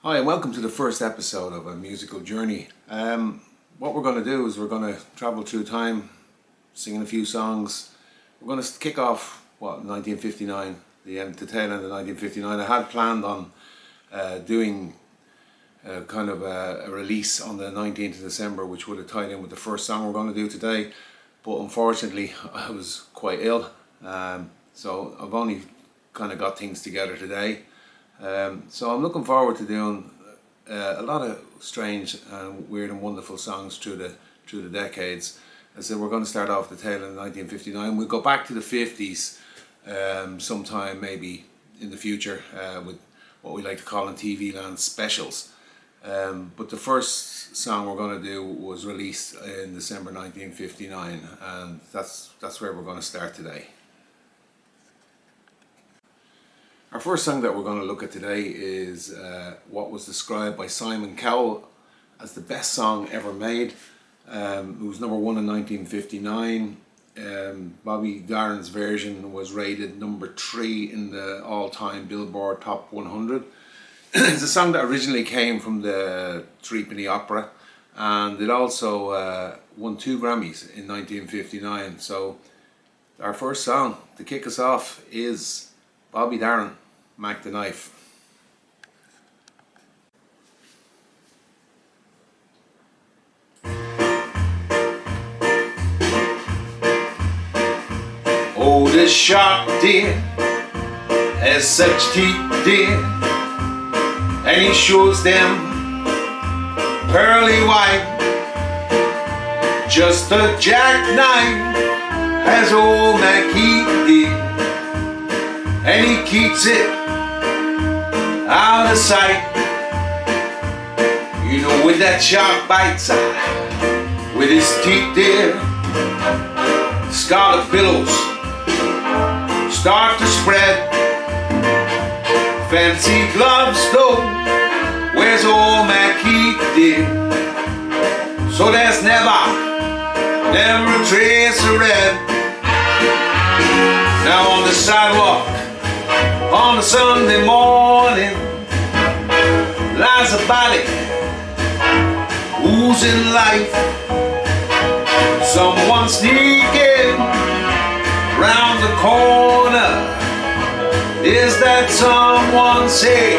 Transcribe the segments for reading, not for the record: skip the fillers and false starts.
Hi and welcome to the first episode of A Musical Journey. What we're going to do is we're going to travel through time, singing a few songs. We're going to kick off, 1959, the tail end of 1959. I had planned on doing kind of a release on the 19th of December, which would have tied in with the first song we're going to do today. But unfortunately, I was quite ill, so I've only kind of got things together today. So I'm looking forward to doing a lot of strange and weird and wonderful songs through the decades. As I said, we're going to start off the tail end of 1959. We'll go back to the 50s sometime maybe in the future with what we like to call in TV land specials. But the first song we're going to do was released in December 1959, and that's where we're going to start today. Our first song that we're going to look at today is what was described by Simon Cowell as the best song ever made. It was number one in 1959. Bobby Darin's version was rated number 3 in the all-time Billboard Top 100. It's a song that originally came from the Threepenny Opera, and it also won 2 Grammys in 1959. So our first song to kick us off is Bobby Darin, Mack the Knife. Oh, the shark deer has such teeth, dear, and he shows them pearly white. Just a jackknife has old Mack did, and he keeps it out of sight. You know, when that shark bites with his teeth, dear, scarlet billows start to spread. Fancy gloves though, where's old Mack did? So there's never a trace of red. Now on the sidewalk on a Sunday morning lies a body oozing life. Someone sneaking round the corner. Is that someone? Say,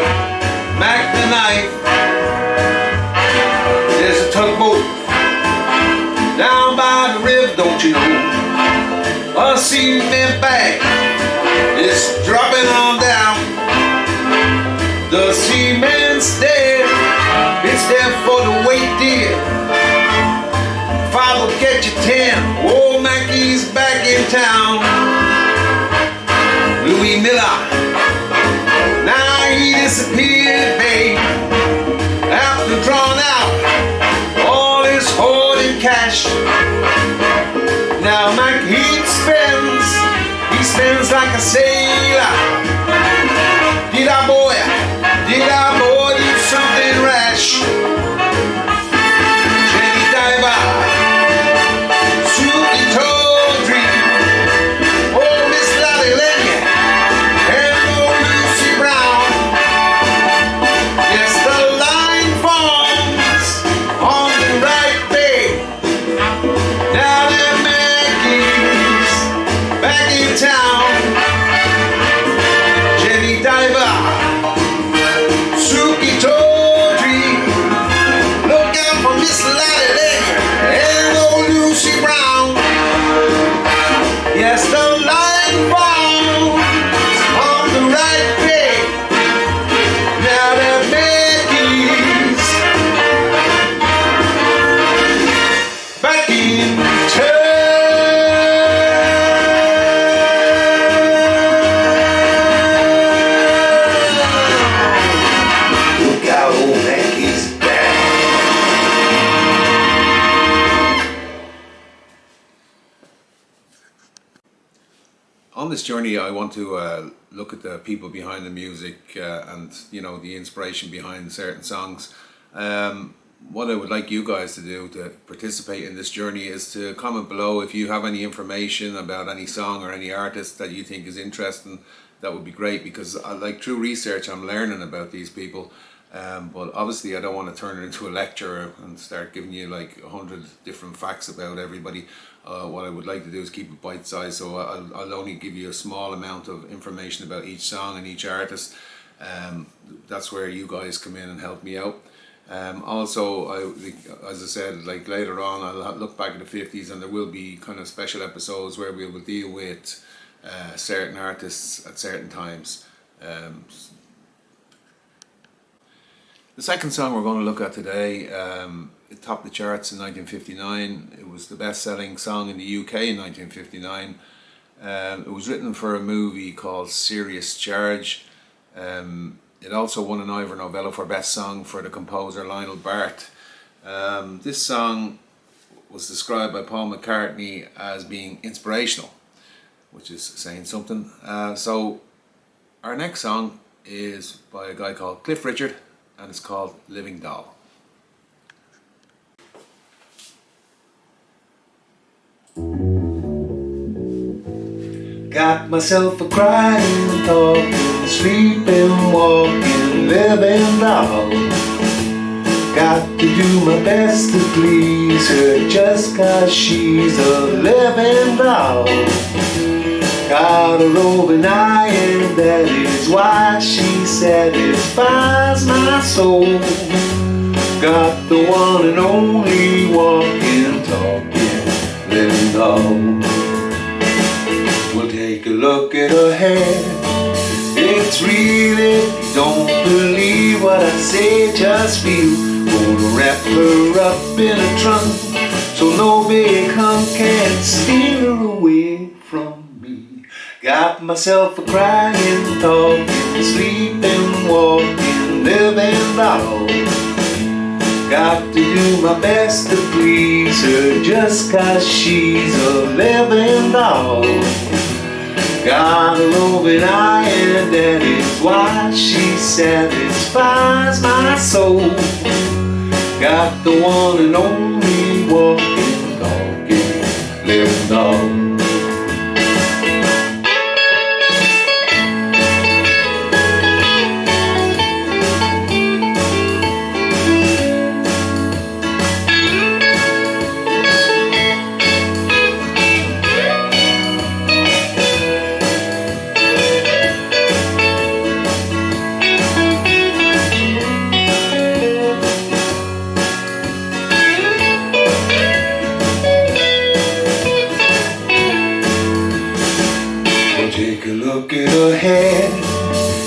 Mack the Knife. There's a tugboat down by the river, don't you know? A cement bag is dropping on down. The cement's there, it's there for the weight, dear. Father, get your 10, old Mackie's back in town. Louis Miller, now he disappeared, babe, after drawing out all his hoarded cash. Now Mack he spends like a sailor. Did our boy do something rash? Jenny Diver, Suki Tawdry, oh Miss Lottie Lenya, and old Lucy Brown. Yes, the line forms on the right bay. Now that Mackie's back in town. Jenny Diver, Suki Tawdry, look out for Miss Lottie Lenya and old Lucy Brown. Yes, the line falls on the right way. Now that Mackie's back in town. Look out, old Mackie's back. On this journey, I want to look at the people behind the music and the inspiration behind certain songs. What I would like you guys to do to participate in this journey is to comment below if you have any information about any song or any artist that you think is interesting. That would be great, because through research I'm learning about these people. But obviously I don't want to turn it into a lecture and start giving you like 100 different facts about everybody. What I would like to do is keep it bite-sized, so I'll only give you a small amount of information about each song and each artist. That's where you guys come in and help me out. Also, as I said, like later on, I'll look back at the 50s, and there will be kind of special episodes where we will deal with certain artists at certain times. The second song we're going to look at today, it topped the charts in 1959. It was the best-selling song in the UK in 1959. It was written for a movie called Serious Charge. It also won an Ivor Novello for Best Song for the composer Lionel Bart. This song was described by Paul McCartney as being inspirational, which is saying something. So our next song is by a guy called Cliff Richard, and it's called Living Doll. Got myself a crying, talking, sleeping, walking, living doll. Got to do my best to please her just 'cause she's a living doll. Got a roving eye and that is why she satisfies my soul. Got the one and only walking, talking, living doll. We'll take a look at her hair. It's real if you don't believe what I say, just feel. Gonna wrap her up in a trunk so no big hunk can steal her away from me. Got myself a crying, talking, sleeping, walking, living doll. Got to do my best to please her just 'cause she's a living doll. Got a roving eye and that is why she satisfies my soul. Got the one and only walking, talking, living doll.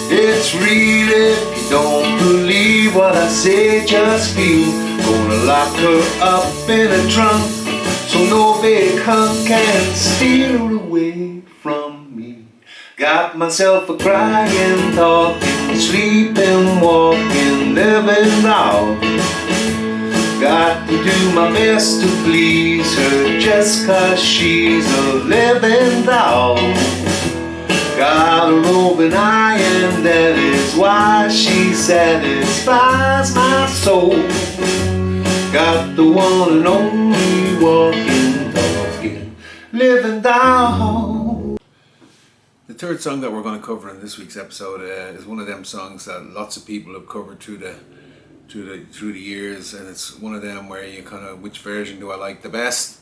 It's real if you don't believe what I say, just feel. Gonna lock her up in a trunk so no big hunk can steal her away from me. Got myself a crying, talking, sleeping, walking, living doll. Got to do my best to please her just 'cause she's a living doll. Got a roving eye and that is why she satisfies my soul. Got the one and only walking, talking, living doll. The third song that we're going to cover in this week's episode is one of them songs that lots of people have covered through the years, and it's one of them where you kind of, which version do I like the best?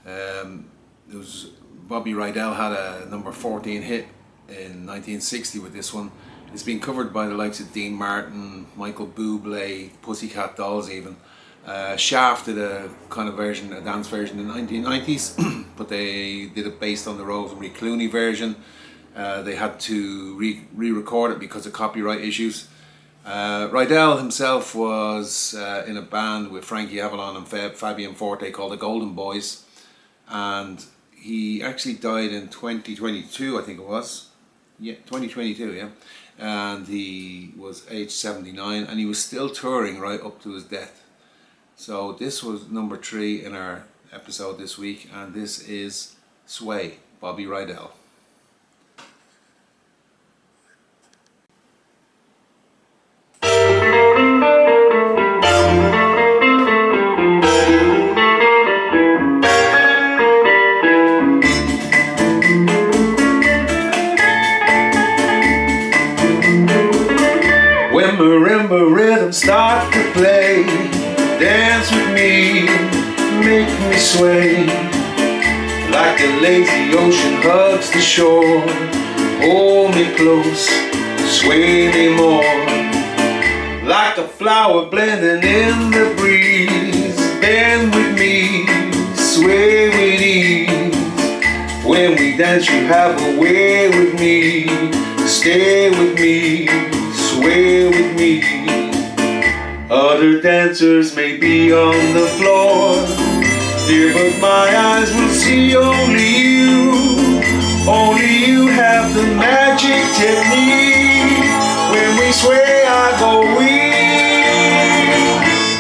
It was Bobby Rydell had a number 14 hit in 1960 with this one. It's been covered by the likes of Dean Martin, Michael Bublé, Pussycat Dolls even. Shaft did a kind of version, a dance version in the 1990s, but they did it based on the Rosemary Clooney version. They had to re-record it because of copyright issues. Rydell himself was in a band with Frankie Avalon and Fabian Forte called the Golden Boys, and he actually died in 2022, I think it was. Yeah, 2022, yeah. And he was age 79, and he was still touring right up to his death. So this was number 3 in our episode this week, and this is Sway, Bobby Rydell. the rhythm start to play. Dance with me, make me sway. Like a lazy ocean hugs the shore. Hold me close, sway me more. Like a flower blending in the breeze. Bend with me, sway with ease. When we dance you have a way with me. Stay with me, sway with me. Other dancers may be on the floor, dear, but my eyes will see only you. Only you have the magic technique. When we sway I go weak.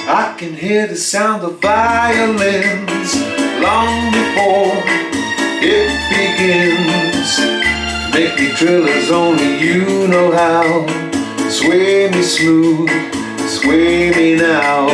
I can hear the sound of violins long before it begins. Make me thrill as only you know how. Sway me smooth, sway me now.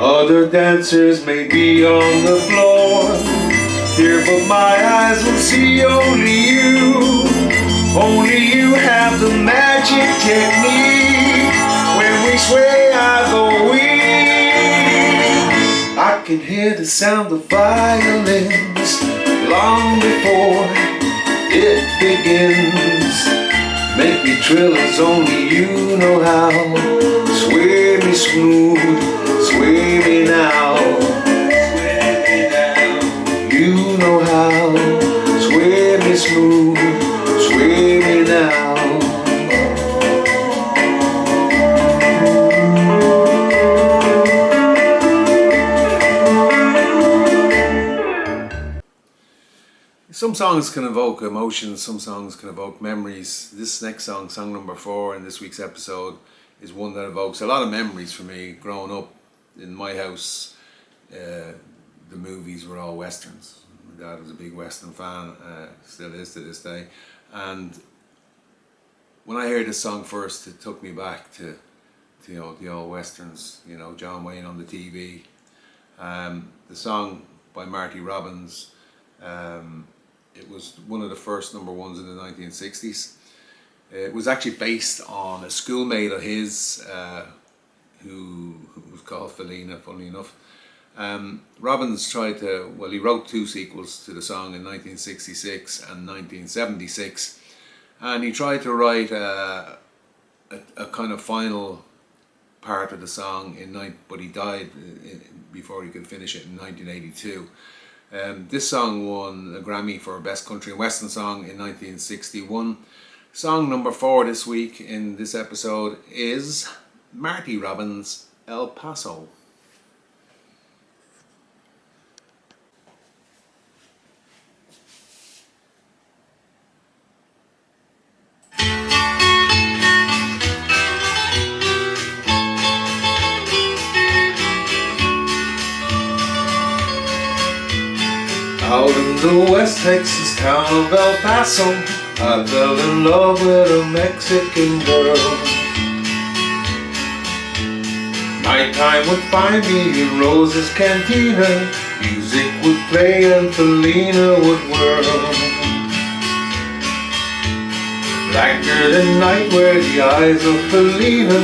Other dancers may be on the floor, dear, but my eyes will see only you. Only you have the magic technique. When we sway I go weak. I can hear the sound of violins long before it begins. Make me thrill as only you know how. Sway me smooth, sway me now. You know how. Sway me smooth, sway me now. Some songs can evoke emotions, some songs can evoke memories. This next song, song number 4 in this week's episode, is one that evokes a lot of memories for me. Growing up in my house, the movies were all westerns. My dad was a big western fan, still is to this day. And when I heard this song first, it took me back to you know, the old westerns, you know, John Wayne on the TV. The song by Marty Robbins, it was one of the first number ones in the 1960s. It was actually based on a schoolmate of his who was called Felina, funnily enough. Robbins tried to, well, he wrote 2 sequels to the song in 1966 and 1976, and he tried to write a kind of final part of the song but he died before he could finish it in 1982. This song won a Grammy for Best Country and Western Song in 1961. Song number 4 this week in this episode is Marty Robbins' El Paso. Out in the West Texas town of El Paso, I fell in love with a Mexican girl. Nighttime would find me in Rose's Cantina. Music would play and Felina would whirl. Blacker than night were the eyes of Felina,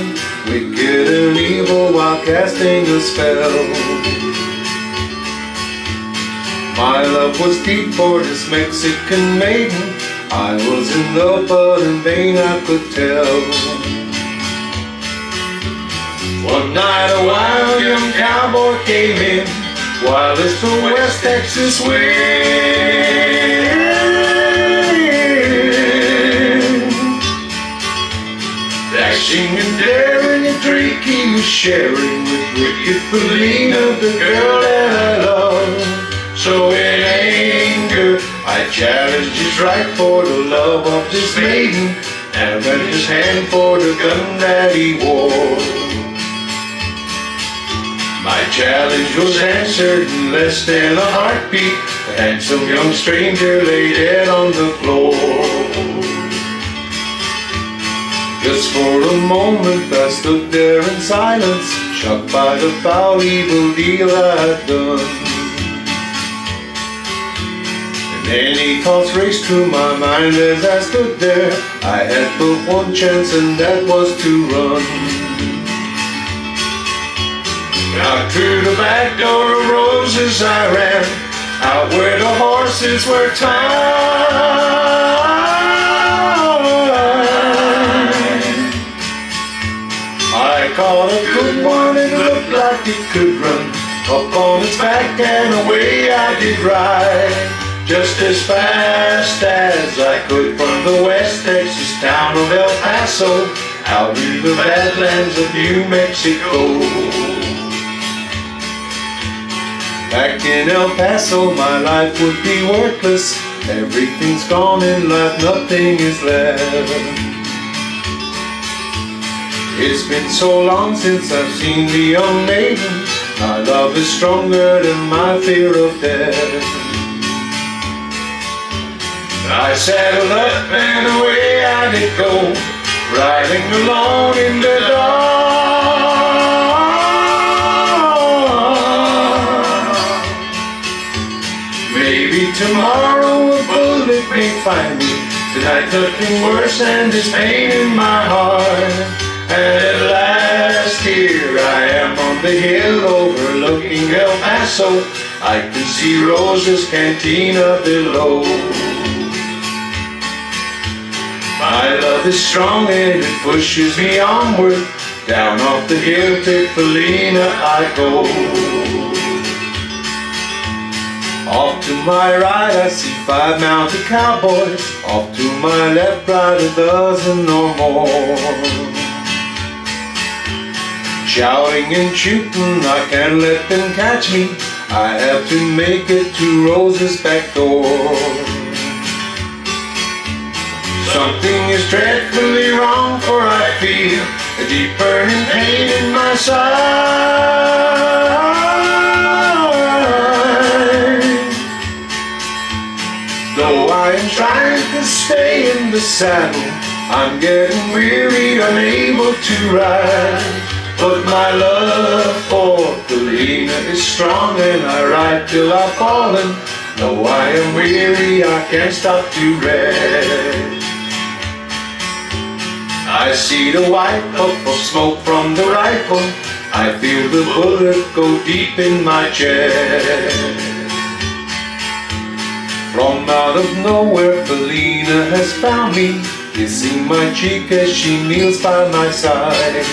wicked and evil while casting a spell. My love was deep for this Mexican maiden. I was in love, but in vain I could tell. One night a wild young cowboy came in, wild as the West Texas wind. Dashing and daring and drink he was sharing with wicked Felina, the girl that I love. So in anger, I challenged his right for the love of this maiden, and lent his hand for the gun that he wore. My challenge was answered in less than a heartbeat. The handsome young stranger lay dead on the floor. Just for a moment I stood there in silence, shocked by the foul evil deal I'd done. And many thoughts raced through my mind as I stood there. I had but one chance, and that was to run. Out through the back door of roses I ran, out where the horses were tied. I caught a good one, it looked like it could run. Up on its back and away I did ride, just as fast as I could, from the West Texas town of El Paso out to the badlands of New Mexico. Back in El Paso my life would be worthless. Everything's gone in life, nothing is left. It's been so long since I've seen the young maiden. My love is stronger than my fear of death. I saddled up and away I did go, riding alone in the dark. Maybe tomorrow a bullet may find me. Tonight nothing worse than this pain in my heart. And at last here I am on the hill overlooking El Paso. I can see Rosa's cantina below. My love is strong and it pushes me onward. Down off the hill to Felina I go. Off to my right I see 5 mounted cowboys. Off to my left ride a dozen or more. Shouting and shooting, I can't let them catch me. I have to make it to Rosa's back door. Something is dreadfully wrong, for I feel a deep burning pain in my side. Though I am trying to stay in the saddle, I'm getting weary, unable to ride. But my love for Felina is strong, and I ride till I've fallen. Though I am weary, I can't stop to rest. I see the white puff of smoke from the rifle. I feel the bullet go deep in my chest. From out of nowhere, Felina has found me, kissing my cheek as she kneels by my side.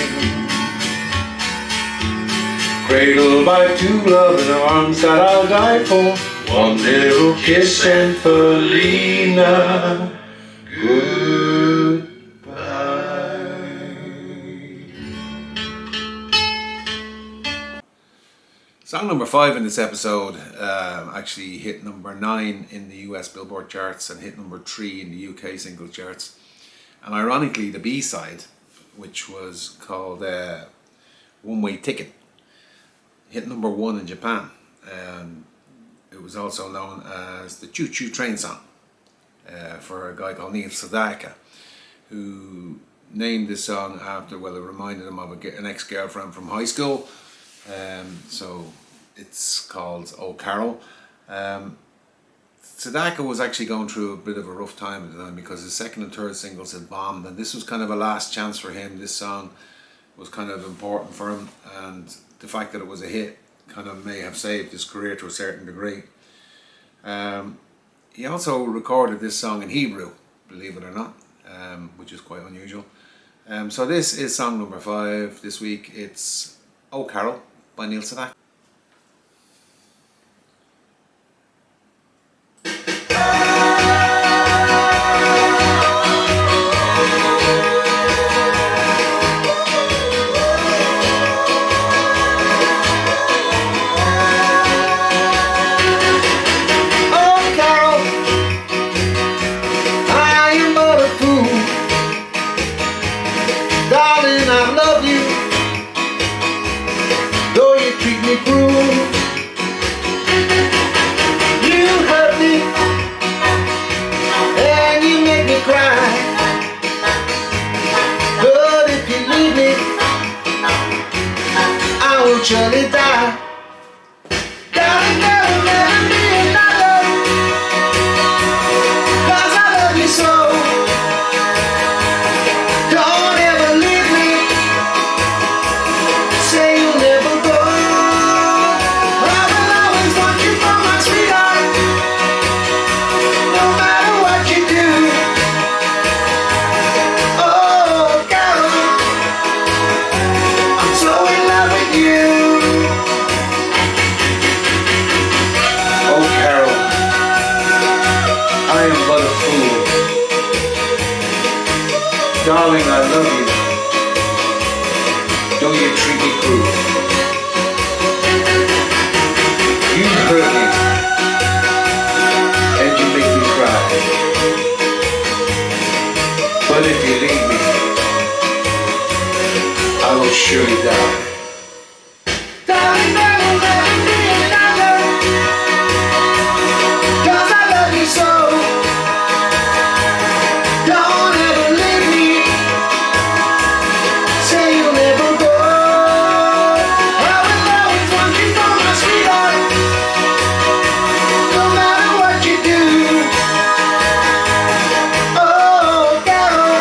Cradled by 2 loving arms that I'll die for. One little kiss and Felina, goodbye. Song number 5 in this episode actually hit number 9 in the US Billboard charts and hit number 3 in the UK single charts. And ironically, the B-side, which was called One Way Ticket, hit number 1 in Japan. It was also known as the Choo Choo Train song for a guy called Neil Sedaka, who named this song after, well, it reminded him of an ex-girlfriend from high school. So it's called Oh Carol. Sedaka was actually going through a bit of a rough time at the time because his second and third singles had bombed, and this was kind of a last chance for him. This song was kind of important for him, and the fact that it was a hit kind of may have saved his career to a certain degree. He also recorded this song in Hebrew, believe it or not, which is quite unusual. So this is song number 5 this week. It's Oh Carol by Neil Sedaka. Darling, I love you, though you treat me cruel. You hurt me, and you make me cry. But if you leave me, I will surely die. Darling, there will never be another, 'cause I love you so. Don't ever leave me, say you'll never go. I will always want you for my sweetheart, no matter what you do. Oh, Carol, I'm so in love with you. Oh, Carol, I am but a fool. Darling, I love you, don't you treat me cruel. You hurt me, and you make me cry. But if you leave me, I will surely die. Darling, there will never be another, 'cause I love you so. Don't ever leave me, say you'll never go. I will always want you for my sweetheart, no matter what you do. Oh, Carol,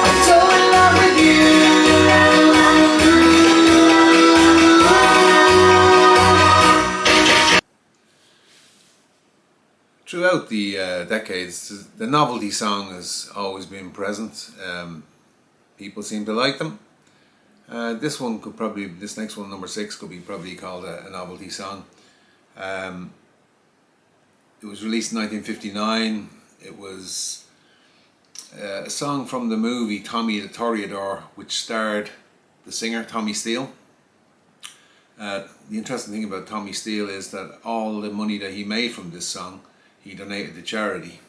I'm so in love with you. Throughout the decades, the novelty song has always been present. People seem to like them. This next one, number 6, could be probably called a novelty song. It was released in 1959. It was a song from the movie Tommy the Toreador, which starred the singer Tommy Steele. The interesting thing about Tommy Steele is that all the money that he made from this song, he donated to charity.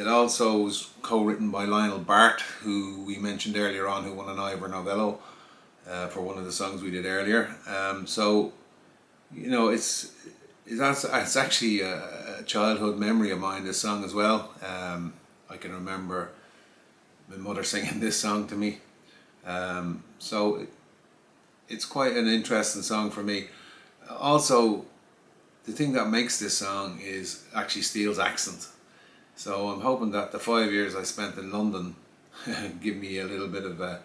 It also was co-written by Lionel Bart, who we mentioned earlier on, who won an Ivor Novello for one of the songs we did earlier. So, you know, it's actually a childhood memory of mine, this song as well. I can remember my mother singing this song to me. So it's quite an interesting song for me. Also, the thing that makes this song is actually Steele's accent. So I'm hoping that the 5 years I spent in London give me a little bit of a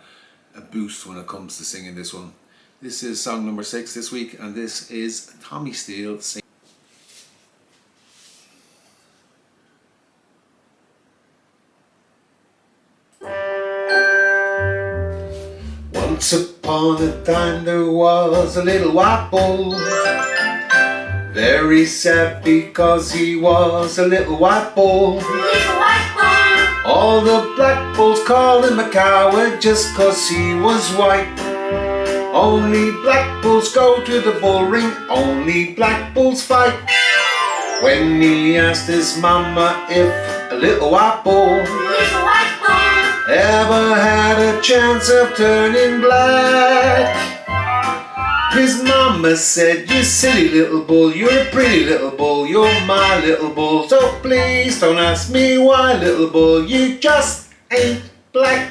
boost when it comes to singing this one. This is song number 6 this week, and this is Tommy Steele singing. Once upon a time there was a little white bull, very sad because he was a little white bull. All the black bulls called him a coward just 'cause he was white. Only black bulls go to the bull ring, only black bulls fight. When he asked his mama if a little white bull ever had a chance of turning black, his mama said, "You silly little bull, you're a pretty little bull, you're my little bull, so please don't ask me why, little bull, you just ain't black."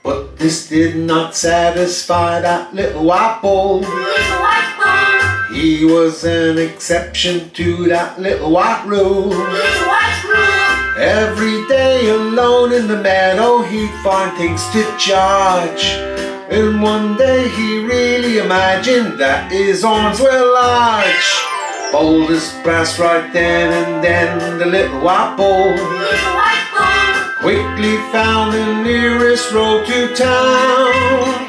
But this did not satisfy that little white bull. He was an exception to that little white rule. Every day alone in the meadow he'd find things to charge. And one day he really imagined that his arms were large. Bold as brass right then and then the little white bull quickly found the nearest road to town.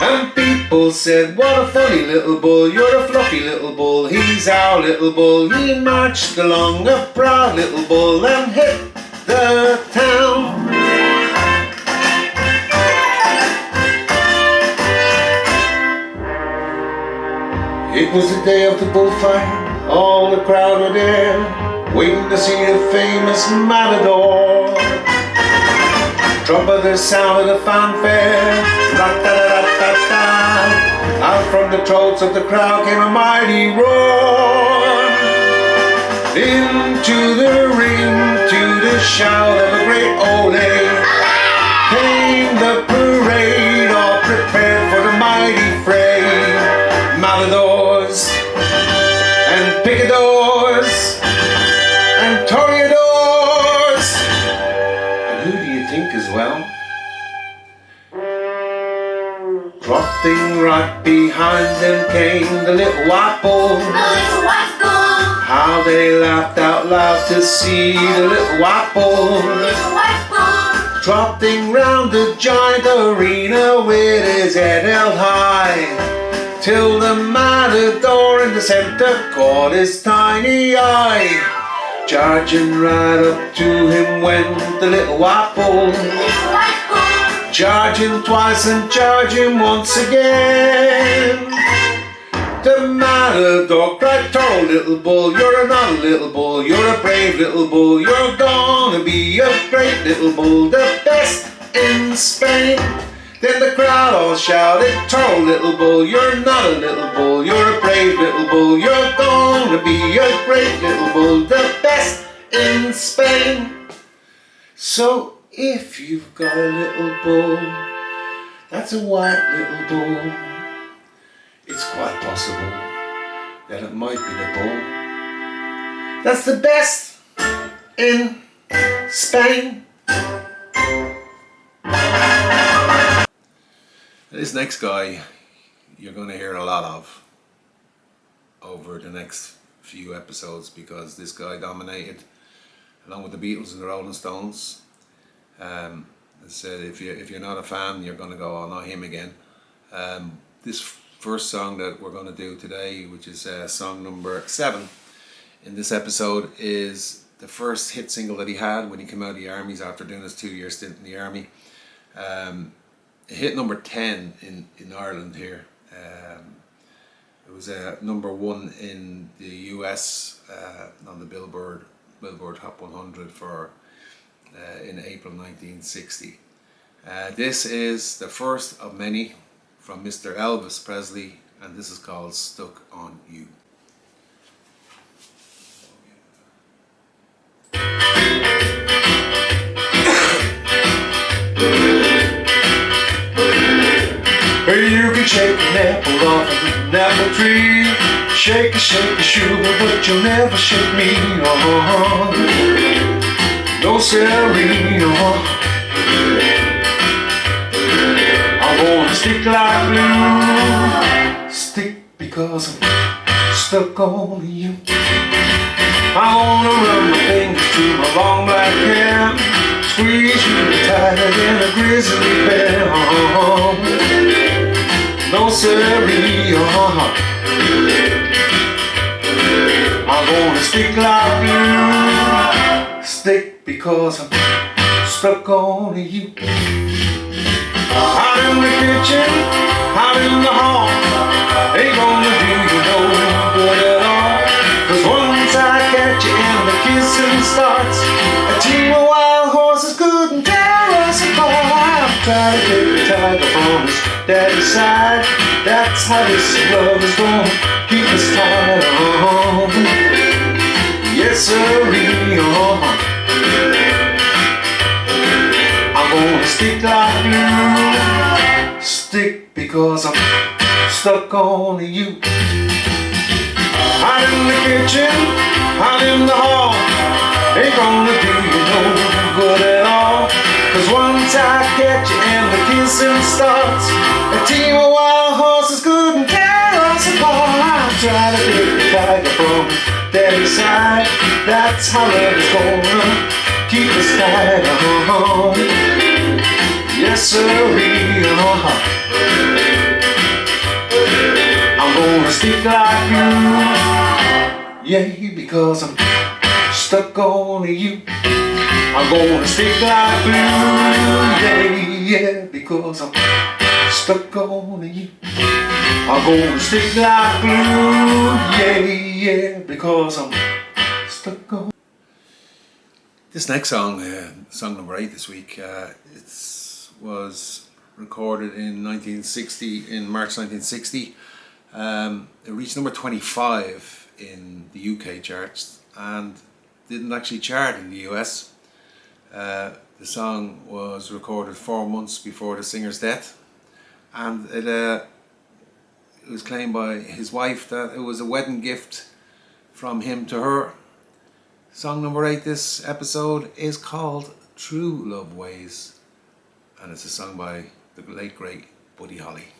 And people said, "What a funny little bull, you're a fluffy little bull, he's our little bull." He marched along a proud little bull and hit the town. It was the day of the bullfight All the crowd were there, waiting to see the famous matador. Trumpeters sounded a fanfare, rat-ta-ta-ta-ta-ta. Out from the throats of the crowd came a mighty roar. Into the ring, to the shout of a great ole, came the parade, all prepared for the mighty fray. Matadors and picadors and toreadors. And who do you think as well? Trotting right behind them came the little white bull. How they laughed out loud to see the little white bull. Trotting round the giant arena with his head held high, till the matador in the center caught his tiny eye. Charging right up to him went the little white bull. Charging twice and charging once again. The matador cried, "Toro, little bull, you're not a little bull, you're a brave little bull, you're gonna be a great little bull, the best in Spain." Then the crowd all shouted, "Toro, little bull, you're not a little bull, you're a brave little bull, you're gonna be a great little bull, the best in Spain." So if you've got a little bull that's a white little bull, it's quite possible that it might be the bull that's the best in Spain. This next guy you're going to hear a lot of over the next few episodes, because this guy dominated along with the Beatles and the Rolling Stones. As I said, if you're not a fan, you're going to go, "Oh, not him again." This first song that we're going to do today, which is song number 7 in this episode, is the first hit single that he had when he came out of the armies after doing his 2-year stint in the army. It hit number 10 in Ireland here. It was number 1 in the US on the Billboard Top 100 for in April 1960. This is the first of many from Mr. Elvis Presley, and this is called "Stuck on You." You can shake an apple off an apple tree, shake a sugar, but you'll never shake me. Oh, no siree. Oh, I'm gonna stick like glue, stick because I'm stuck on you. I'm gonna run my fingers through my long black hair, squeeze you tighter than a grizzly bear. Oh, no siree. Oh, I'm gonna stick like glue, stick because I'm stuck on you. Out in the kitchen, out in the hall, ain't gonna do you no good at all. 'Cause once I catch you and the kissing starts, a team of wild horses couldn't tear us apart. I'm trying to take the tiger from his daddy's side. That's how this love is gonna keep us tied on. Yes, sirree. I'm gonna stick like glue, stick because I'm stuck on you. Out in the kitchen, out in the hall, ain't gonna do you no good at all. 'Cause once I catch you and the kissing starts, a team of wild horses couldn't tear us apart. I'm trying to take the tiger from daddy's side. That's how love is gonna keep us tied on. Yes, sirree. I'm gonna stick like glue, yeah, because I'm stuck on you. I'm gonna stick like glue, yeah, because I'm stuck stuck on you. I'm gonna stick like glue, yeah, yeah, because I'm stuck on. This next song, song number 8 this week, was recorded in 1960, in March 1960. It reached number 25 in the UK charts and didn't actually chart in the US. The song was recorded 4 months before the singer's death, and it was claimed by his wife that it was a wedding gift from him to her. Song number 8 this episode is called True Love Ways, and it's a song by the late great Buddy Holly.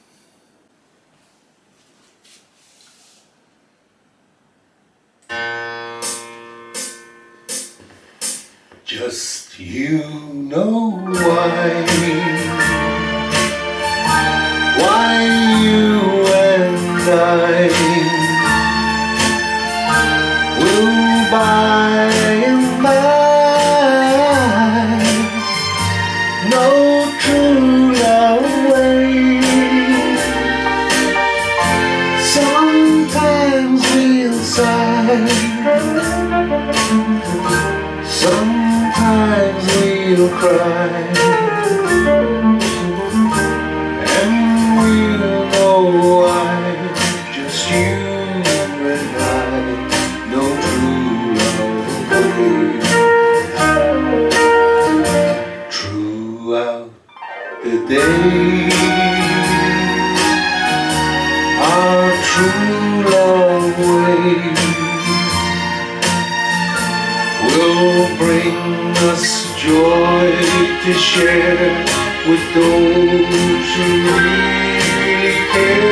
Just you know why you and I will by and by know true love ways. Sometimes we'll sigh, sometimes we'll cry, and we'll know why. Just you and I know true love ways. Throughout the day, our true love ways will bring us joy to share with those who really care.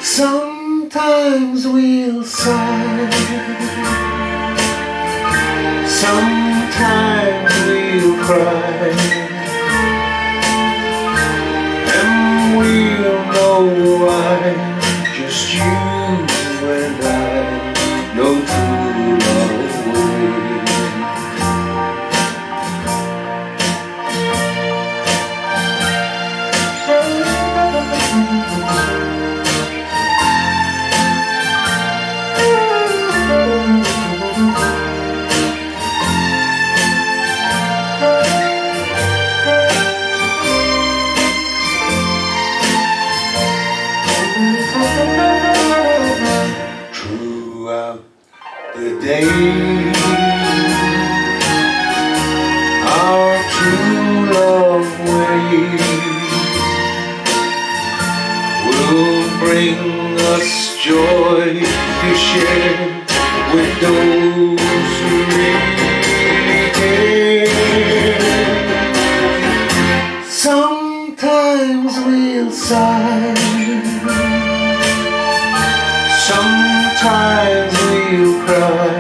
Sometimes we'll sigh, sometimes we'll cry, and we'll know why. Just you and I know true love ways. Throughout the day, our true love ways will bring us joy to share with those who really care. Sometimes we'll sigh, sometimes we'll cry,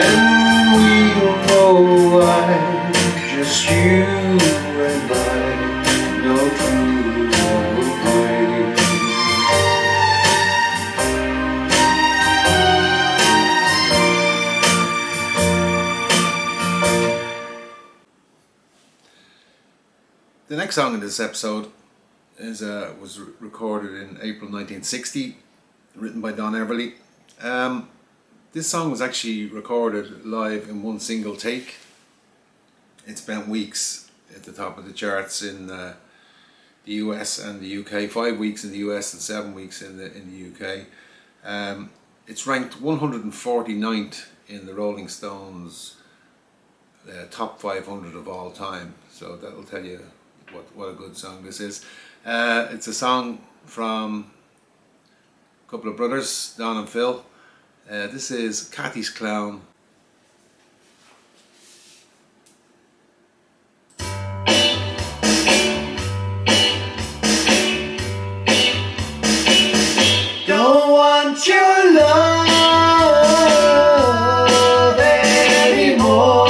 and we'll know why. Just you and I know true love ways. The next song in this episode was recorded in April 1960, written by Don Everly. This song was actually recorded live in one single take. It spent weeks at the top of the charts in the US and the UK, 5 weeks in the US and 7 weeks in the UK. It's ranked 149th in the Rolling Stones top 500 of all time, so that'll tell you what a good song this is. It's a song from a couple of brothers, Don and Phil. This is Cathy's Clown. Don't want your love anymore.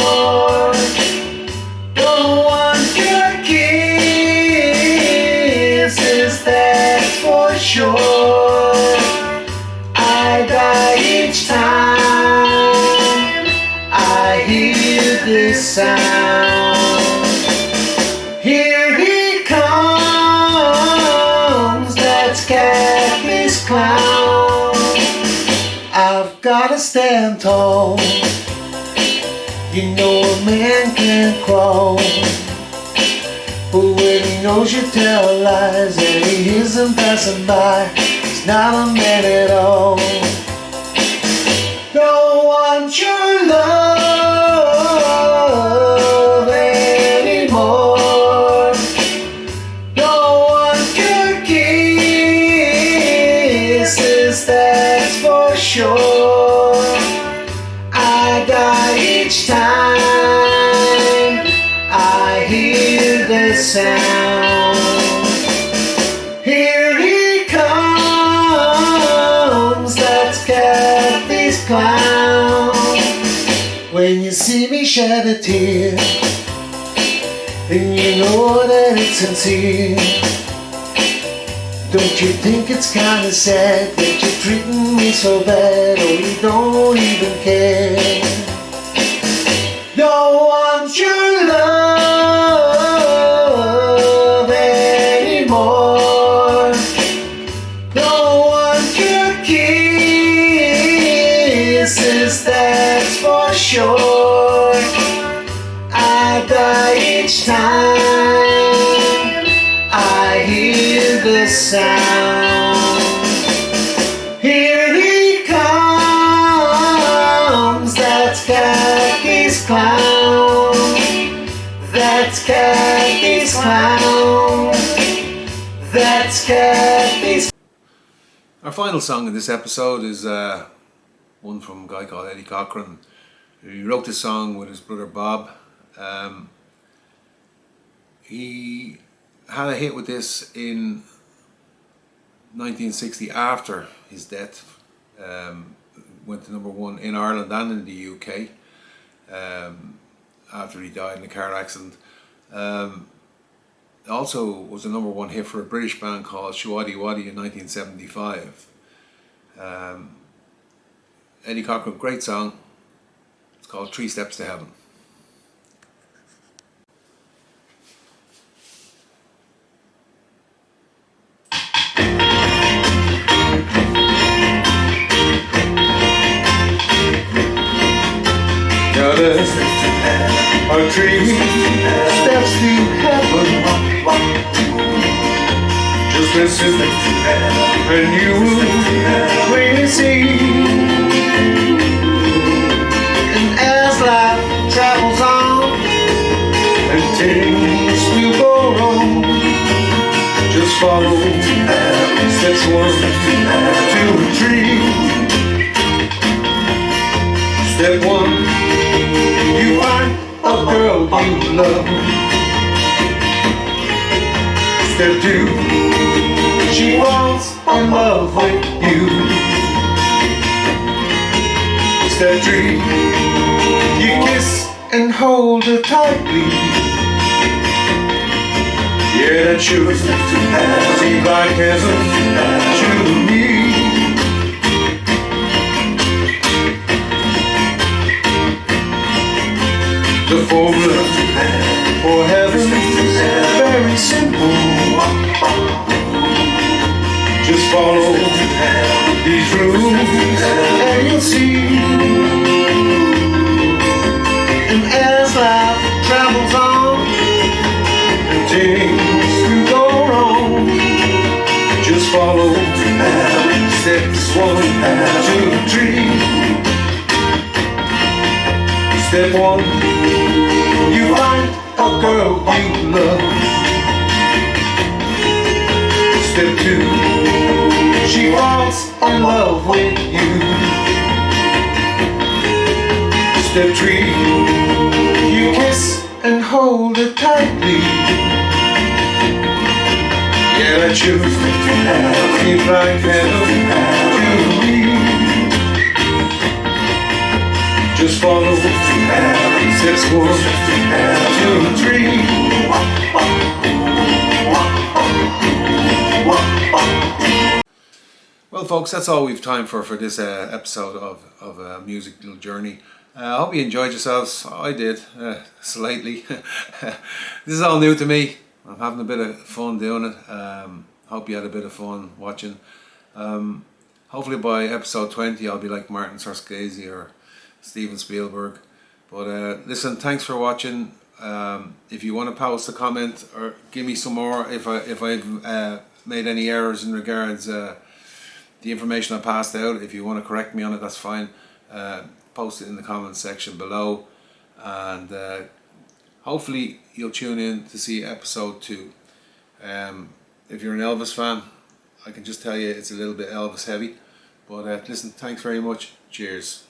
Don't want your kisses, that's for sure. I die each time I hear this sound. Cathy's clown. I've gotta stand tall. You know a man can't crawl, but when he knows you tell lies and he hears them passing by, he's not a man at all. Don't want your love anymore. Don't want your kisses, that's for sure. I die each time I hear the sound. Here he comes, that's Cathy's clown. When you see me shed a tear, then you know that it's sincere. Don't you think it's kinda sad that you're treating me so bad? Oh, you don't even care. Don't want your love anymore. Don't want your kisses, that's for sure. I die each time I hear the sound. Here he comes, that's Cathy's clown. That's Cathy's clown. That's Cathy's. Our final song in this episode is one from a guy called Eddie Cochran. He wrote this song with his brother Bob. He had a hit with this in 1960 after his death. Went to number one in Ireland and in the UK after he died in a car accident. Also was a number one hit for a British band called Shwaddy Waddy in 1975. Eddie Cochran, great song. It's called 3 Steps to Heaven. Our 3 steps to heaven. Just listen and you will clearly see. And as life travels on and things will go wrong, just follow steps 1, 2, and 3. Step 1, you find a girl you love. Step 2, she falls in love with you. Step 3, you kiss and hold her tightly. Yeah, that sure seems like heaven to me. The formula for heaven is very simple. Just follow these rules and you'll see. And as life travels on and things do go wrong, just follow steps 1, 2, 3. Step 1, you find a girl you love. Step 2, she falls in love with you. Step 3, you kiss and hold her tightly. Yeah, that sure seems like heaven to me. Just follow steps 1, 2, 3. Well, folks, that's all we've time for this episode of a musical journey. I hope you enjoyed yourselves. I did, slightly. This is all new to me. I'm having a bit of fun doing it. Hope you had a bit of fun watching. Hopefully by episode 20 I'll be like Martin Scorsese or Steven Spielberg. But listen, thanks for watching. If you want to post a comment or give me some more, if I've made any errors in regards the information I passed out, if you want to correct me on it, that's fine. Post it in the comments section below, and hopefully you'll tune in to see episode 2. If you're an Elvis fan, I can just tell you it's a little bit Elvis heavy. But listen, thanks very much. Cheers.